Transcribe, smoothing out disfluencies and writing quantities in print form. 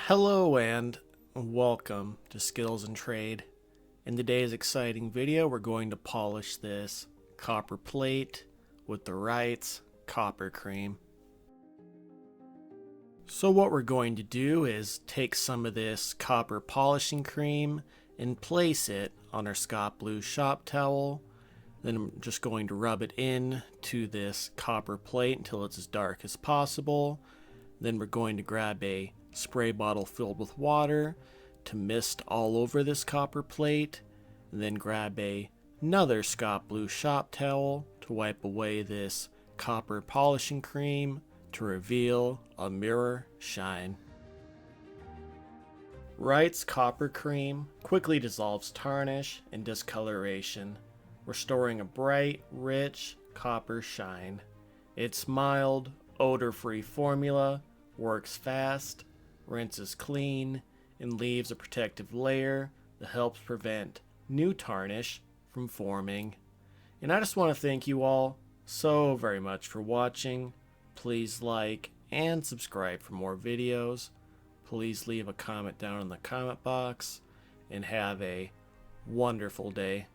Hello and welcome to Skills and Trade. In today's exciting video, we're going to polish this copper plate with the Wright's copper cream. So what we're going to do is take some of this copper polishing cream and place it on our Scott Blue shop towel. Then I'm just going to rub it in to this copper plate until it's as dark as possible. Then we're going to grab a spray bottle filled with water to mist all over this copper plate. And then grab another Scott Blue shop towel to wipe away this copper polishing cream to reveal a mirror shine. Wright's copper cream quickly dissolves tarnish and discoloration, restoring a bright, rich copper shine. Its mild, odor-free formula works fast, rinses clean, and leaves a protective layer that helps prevent new tarnish from forming. And I just want to thank you all so very much for watching. Please like and subscribe for more videos. Please leave a comment down in the comment box and have a wonderful day.